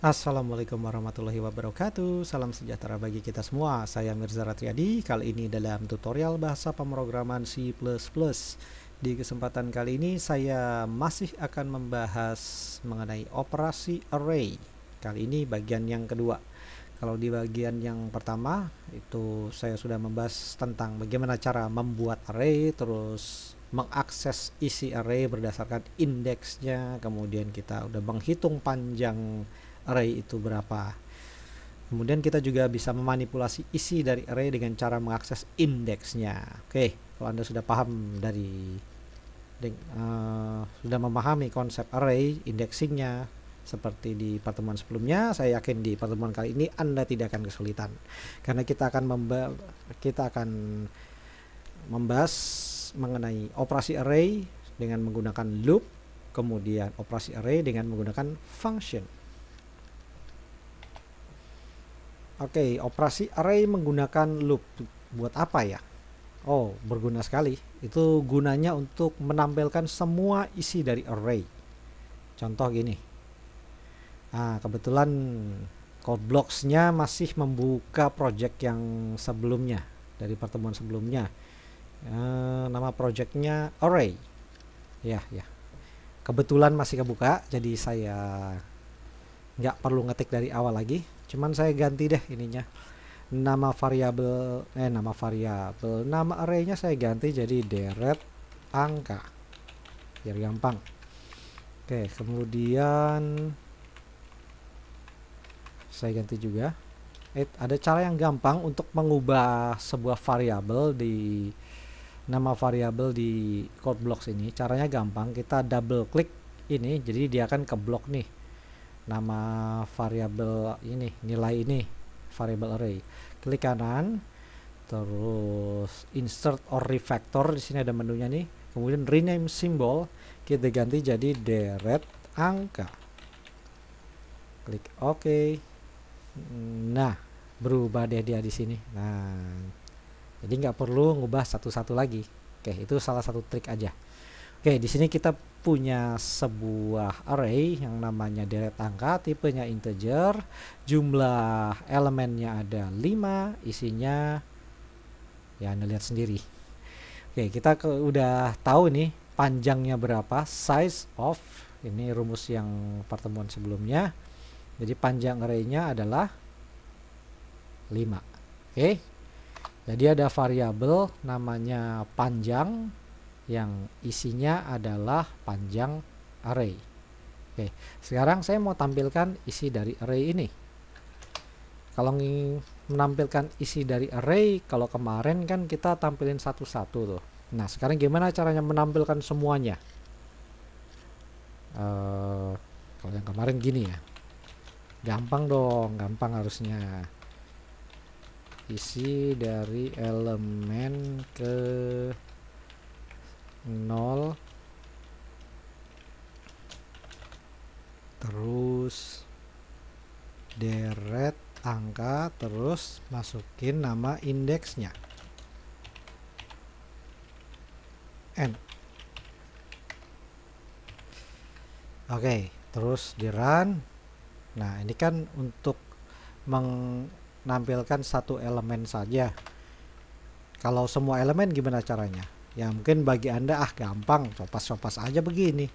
Assalamualaikum warahmatullahi wabarakatuh. Salam sejahtera bagi kita semua. Saya Mirza Ratriadi. Kali ini dalam tutorial bahasa pemrograman C++. Di kesempatan kali ini saya masih akan membahas mengenai operasi array. Kali ini bagian yang kedua. Kalau di bagian yang pertama itu saya sudah membahas tentang bagaimana cara membuat array, terus mengakses isi array berdasarkan indeksnya, kemudian kita udah menghitung panjang array itu berapa. Kemudian kita juga bisa memanipulasi isi dari array dengan cara mengakses indeksnya. Oke, kalau Anda sudah paham sudah memahami konsep array, indexingnya seperti di pertemuan sebelumnya, saya yakin di pertemuan kali ini Anda tidak akan kesulitan. Karena kita akan membahas mengenai operasi array dengan menggunakan loop, kemudian operasi array dengan menggunakan function. Oke, operasi array menggunakan loop. Buat apa ya? Oh, berguna sekali. Itu gunanya untuk menampilkan semua isi dari array. Contoh gini. Nah, kebetulan Codeblocks-nya masih membuka project yang sebelumnya, dari pertemuan sebelumnya. Nama projectnya array. Ya. Kebetulan masih kebuka, jadi saya nggak perlu ngetik dari awal lagi. Cuman saya ganti deh ininya, nama arraynya saya ganti jadi deret angka biar gampang. Oke, kemudian saya ganti juga. Ada cara yang gampang untuk mengubah sebuah variabel di nama variabel di Codeblocks ini. Caranya gampang, kita double klik ini, jadi dia akan keblok nih nama variabel ini, nilai ini, variabel array. Klik kanan, terus insert or refactor, di sini ada menunya nih. Kemudian rename symbol, kita ganti jadi deret angka. Klik OK. Nah, berubah deh dia di sini. Nah, jadi nggak perlu ngubah satu-satu lagi. Oke, itu salah satu trik aja. Oke, di sini kita punya sebuah array yang namanya deret angka, tipenya integer, jumlah elemennya ada 5, isinya ya Anda lihat sendiri. Oke, kita udah tahu nih panjangnya berapa, size of, ini rumus yang pertemuan sebelumnya. Jadi panjang arraynya adalah 5. Oke, jadi ada variabel namanya panjang yang isinya adalah panjang array. Oke, sekarang saya mau tampilkan isi dari array ini. Kalau menampilkan isi dari array, kalau kemarin kan kita tampilin satu-satu tuh. Nah, sekarang gimana caranya menampilkan semuanya? Kalau yang kemarin gini ya, gampang dong, gampang harusnya. Isi dari elemen ke 0, terus deret angka, terus masukin nama indeksnya n. Oke, terus di run. Nah, ini kan untuk menampilkan satu elemen saja. Kalau semua elemen gimana caranya? Ya mungkin bagi Anda gampang, copas-copas aja begini.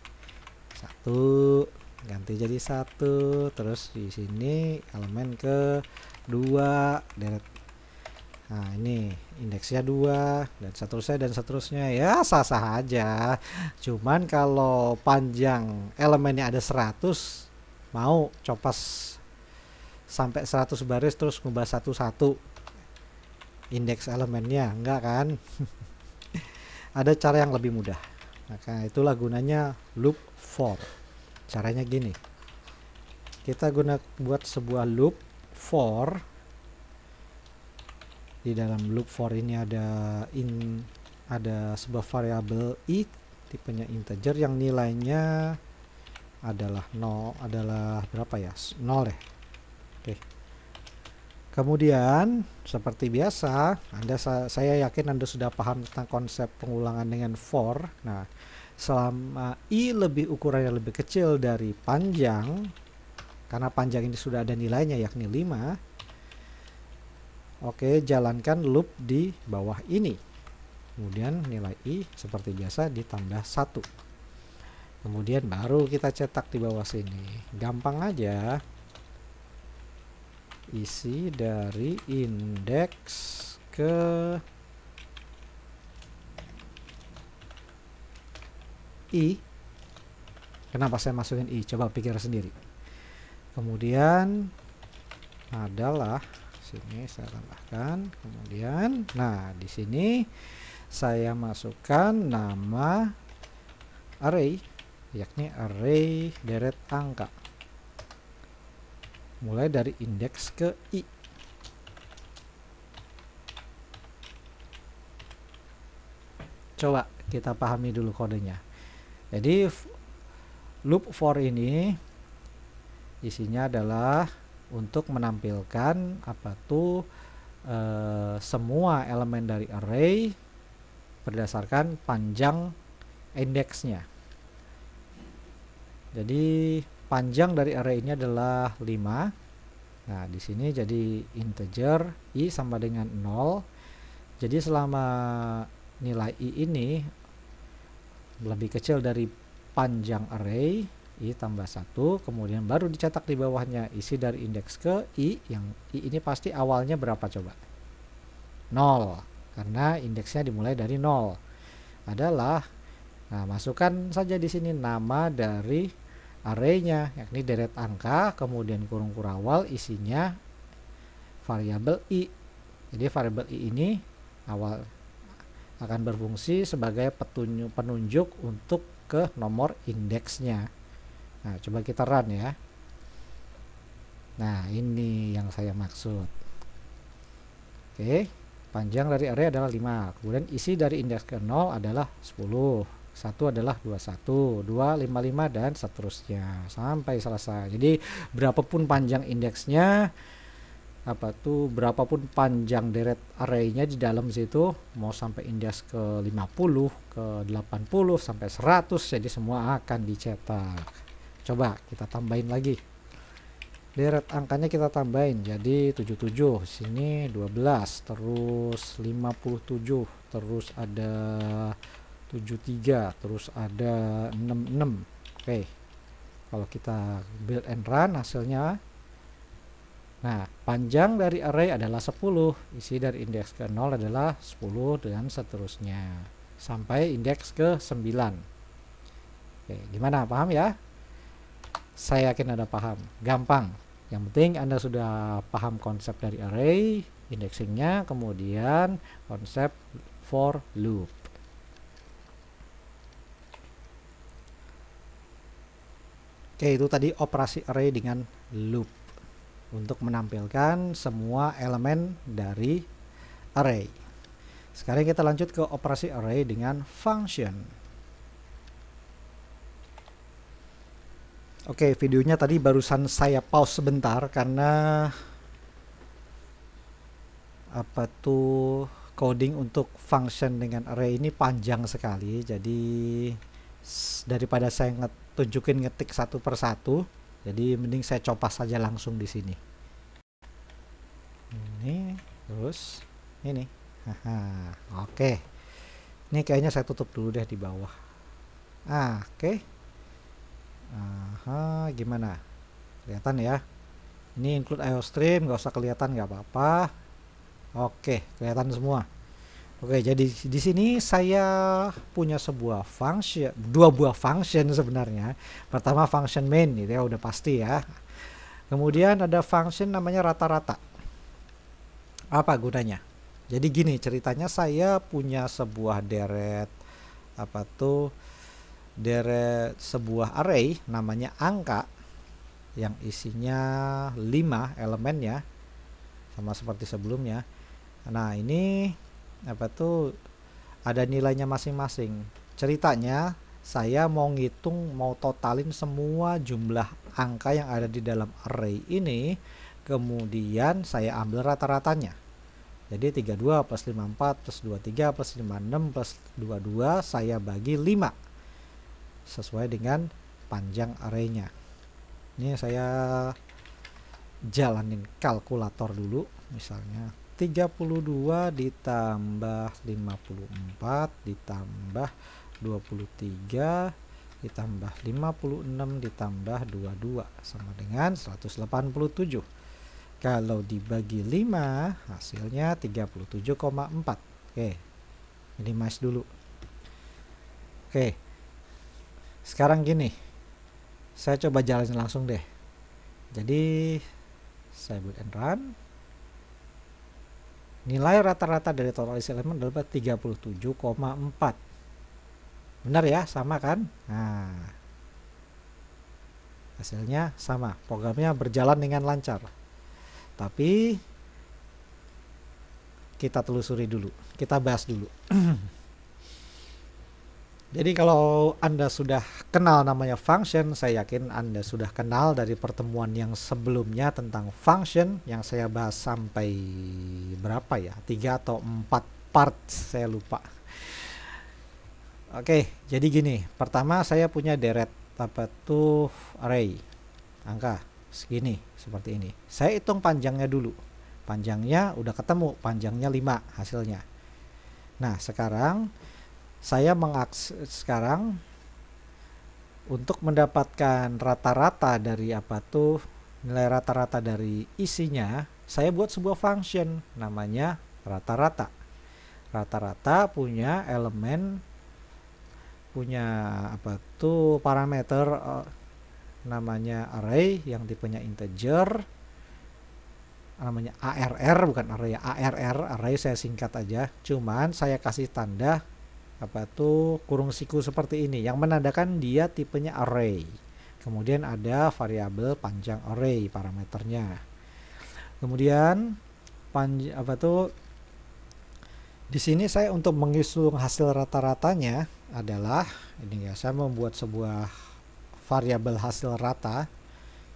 1 ganti jadi 1, terus di sini elemen ke 2 deret. Nah, ini indeksnya 2 dan seterusnya ya sah-sah aja. Cuman kalau panjang elemennya ada 100, mau copas sampai 100 baris terus ngubah satu-satu indeks elemennya, enggak kan? Ada cara yang lebih mudah. Maka itulah gunanya loop for. Caranya gini. Kita buat sebuah loop for. Di dalam loop for ini ada sebuah variabel i, tipenya integer yang nilainya adalah 0, adalah berapa ya? 0 deh. Oke. Kemudian seperti biasa, saya yakin Anda sudah paham tentang konsep pengulangan dengan for. Nah, selama i ukurannya lebih kecil dari panjang, karena panjang ini sudah ada nilainya yakni 5. Oke, jalankan loop di bawah ini. Kemudian nilai I seperti biasa ditambah 1. Kemudian baru kita cetak di bawah sini. Gampang aja. Isi dari indeks ke I. Kenapa saya masukin I? Coba pikir sendiri. Kemudian adalah sini saya tambahkan. Kemudian, nah di sini saya masukkan nama array, yakni array deret angka. Mulai dari indeks ke I. Coba kita pahami dulu kodenya. Jadi loop for ini isinya adalah untuk menampilkan semua elemen dari array berdasarkan panjang indeksnya. Jadi panjang dari array ini adalah 5. Nah, di sini jadi integer I sama dengan 0. Jadi selama nilai I ini lebih kecil dari panjang array, I tambah 1, kemudian baru dicetak di bawahnya isi dari indeks ke I, yang I ini pasti awalnya berapa coba? 0. Karena indeksnya dimulai dari 0 adalah, nah masukkan saja di sini nama dari arraynya, yakni deret angka, kemudian kurung kurawal isinya variabel I. Jadi variabel I ini awal akan berfungsi sebagai penunjuk untuk ke nomor indeksnya. Nah, coba kita run ya. Nah, ini yang saya maksud. Oke. Panjang dari array adalah 5. Kemudian isi dari indeks ke 0 adalah 10. 1 adalah 21, 2, 55 dan seterusnya sampai selesai. Jadi berapapun panjang indeksnya, berapapun panjang deret arraynya di dalam situ, mau sampai indeks ke 50, ke 80 sampai 100, jadi semua akan dicetak. Coba kita tambahin lagi. Deret angkanya kita tambahin jadi 77, sini 12, terus 57, terus ada 73, terus ada 66. Oke. Kalau kita build and run hasilnya, nah, panjang dari array adalah 10, isi dari indeks ke 0 adalah 10 dan seterusnya sampai indeks ke 9. Oke, gimana? Paham ya? Saya yakin Anda paham. Gampang. Yang penting Anda sudah paham konsep dari array, indexingnya, kemudian konsep for loop. Oke, itu tadi operasi array dengan loop untuk menampilkan semua elemen dari array. Sekarang kita lanjut ke operasi array dengan function. Oke, videonya tadi barusan saya pause sebentar karena coding untuk function dengan array ini panjang sekali. Jadi daripada saya tunjukin ngetik satu persatu, jadi mending saya copas saja langsung di sini. Ini terus ini. Oke. Ini kayaknya saya tutup dulu deh di bawah. Oke. Gimana? Kelihatan ya? Ini include IOStream, nggak usah kelihatan nggak apa-apa. Oke, kelihatan semua. Oke, jadi di sini saya punya sebuah function, dua buah function sebenarnya. Pertama function main, itu ya udah pasti ya. Kemudian ada function namanya rata-rata. Apa gunanya? Jadi gini ceritanya, saya punya sebuah deret deret sebuah array namanya angka yang isinya 5 elemennya sama seperti sebelumnya. Nah, ini ada nilainya masing-masing. Ceritanya saya mau totalin semua jumlah angka yang ada di dalam array ini, kemudian saya ambil rata-ratanya. Jadi 32 plus 54 plus 23 plus 56 plus 22 saya bagi 5 sesuai dengan panjang arraynya. Ini saya jalanin kalkulator dulu, misalnya 32 ditambah 54 ditambah 23 ditambah 56 ditambah 22 sama dengan 187. Kalau dibagi 5 hasilnya 37,4. Oke, minimize dulu. Oke, sekarang gini, saya coba jalanin langsung deh. Jadi saya build and run. Nilai rata-rata dari total isi elemen adalah 37,4. Benar ya, sama kan? Nah, hasilnya sama. Programnya berjalan dengan lancar. Tapi kita telusuri dulu, kita bahas dulu. Jadi kalau Anda sudah kenal namanya function, saya yakin Anda sudah kenal dari pertemuan yang sebelumnya tentang function yang saya bahas sampai berapa ya? 3 atau 4 part, saya lupa. Oke, jadi gini. Pertama saya punya deret array angka segini, seperti ini. Saya hitung panjangnya dulu. Panjangnya udah ketemu, panjangnya 5 hasilnya. Nah, sekarang saya sekarang untuk mendapatkan rata-rata dari nilai rata-rata dari isinya, saya buat sebuah function namanya rata-rata. Rata-rata punya elemen, parameter namanya array yang tipenya integer, namanya ARR, bukan array, array saya singkat aja. Cuman saya kasih tanda kurung siku seperti ini yang menandakan dia tipenya array. Kemudian ada variabel panjang array parameternya. Kemudian di sini saya untuk menghitung hasil rata-ratanya adalah ini ya, saya membuat sebuah variabel hasil rata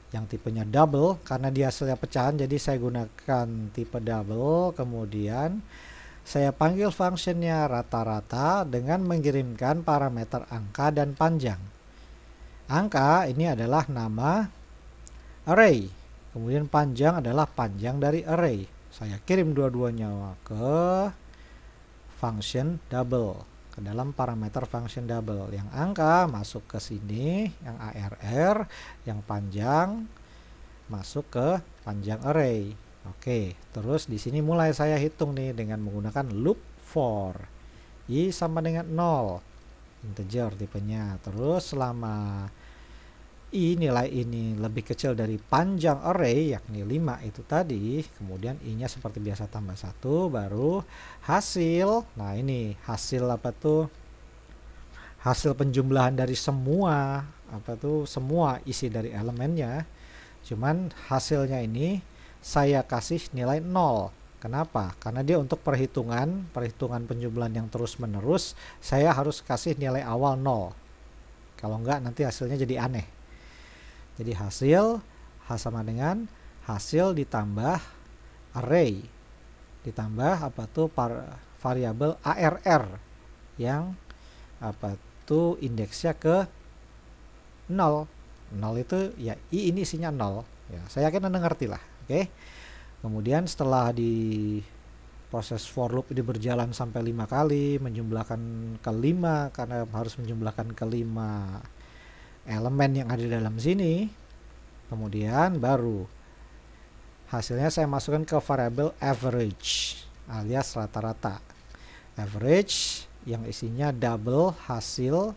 yang tipenya double karena dia hasilnya pecahan, jadi saya gunakan tipe double. Kemudian saya panggil fungsinya rata-rata dengan mengirimkan parameter angka dan panjang. Angka ini adalah nama array, kemudian panjang adalah panjang dari array. Saya kirim dua-duanya ke function double, ke dalam parameter function double. Yang angka masuk ke sini, yang ARR, yang panjang masuk ke panjang array. Oke, terus di sini mulai saya hitung nih dengan menggunakan loop for i sama dengan 0, integer tipenya. Terus selama nilai ini lebih kecil dari panjang array yakni 5 itu tadi, kemudian i-nya seperti biasa tambah 1, baru hasil. Nah, ini hasil hasil penjumlahan dari semua semua isi dari elemennya. Cuman hasilnya ini saya kasih nilai 0. Kenapa? Karena dia untuk perhitungan penjumlahan yang terus menerus, saya harus kasih nilai awal 0. Kalau enggak nanti hasilnya jadi aneh. Jadi hasil sama dengan hasil ditambah array ditambah variabel ARR yang indeksnya ke 0. 0 itu ya i ini isinya 0. Ya, saya yakin Anda ngerti lah. Oke. Kemudian setelah di proses for loop ini berjalan sampai 5 kali, menjumlahkan ke 5 karena harus menjumlahkan ke 5 elemen yang ada di dalam sini. Kemudian baru hasilnya saya masukkan ke variabel average alias rata-rata. Average yang isinya double hasil.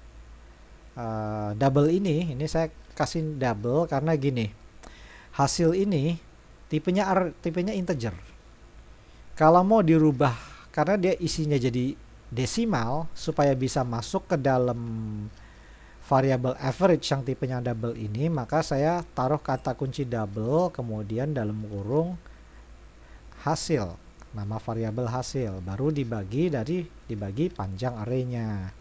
Double ini saya kasih double karena gini. Hasil ini tipenya integer. Kalau mau dirubah karena dia isinya jadi desimal, supaya bisa masuk ke dalam variabel average yang tipenya double ini, maka saya taruh kata kunci double kemudian dalam kurung hasil, nama variabel hasil, baru dibagi panjang arraynya,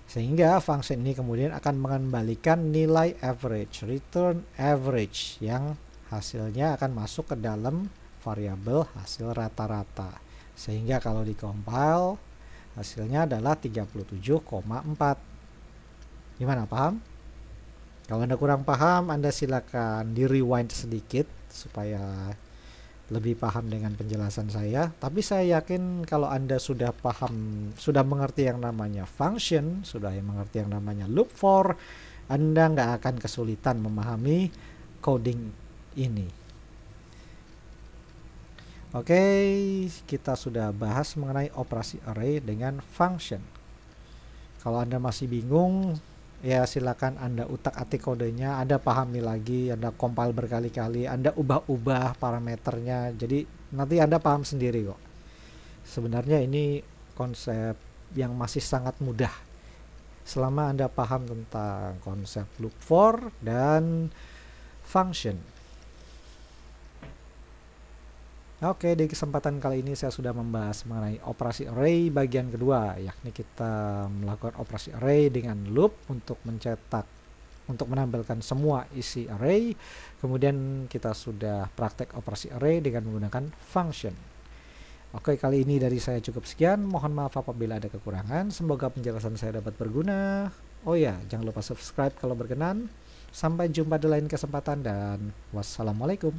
sehingga fungsi ini kemudian akan mengembalikan nilai average, return average, yang hasilnya akan masuk ke dalam variabel hasil rata-rata, sehingga kalau dikompil hasilnya adalah 37,4. Gimana, paham? Kalau Anda kurang paham, Anda silakan di rewind sedikit supaya lebih paham dengan penjelasan saya. Tapi saya yakin kalau Anda sudah paham, sudah mengerti yang namanya function, sudah mengerti yang namanya loop for, Anda nggak akan kesulitan memahami coding ini. Oke, kita sudah bahas mengenai operasi array dengan function. Kalau Anda masih bingung, ya silakan Anda utak-atik kodenya, Anda pahami lagi, Anda compile berkali-kali, Anda ubah-ubah parameternya. Jadi nanti Anda paham sendiri kok. Sebenarnya ini konsep yang masih sangat mudah selama Anda paham tentang konsep loop for dan function. Oke, di kesempatan kali ini saya sudah membahas mengenai operasi array bagian kedua, yakni kita melakukan operasi array dengan loop untuk menampilkan semua isi array. Kemudian kita sudah praktek operasi array dengan menggunakan function. Oke, kali ini dari saya cukup sekian. Mohon maaf apabila ada kekurangan. Semoga penjelasan saya dapat berguna. Oh ya, jangan lupa subscribe kalau berkenan. Sampai jumpa di lain kesempatan dan wassalamualaikum.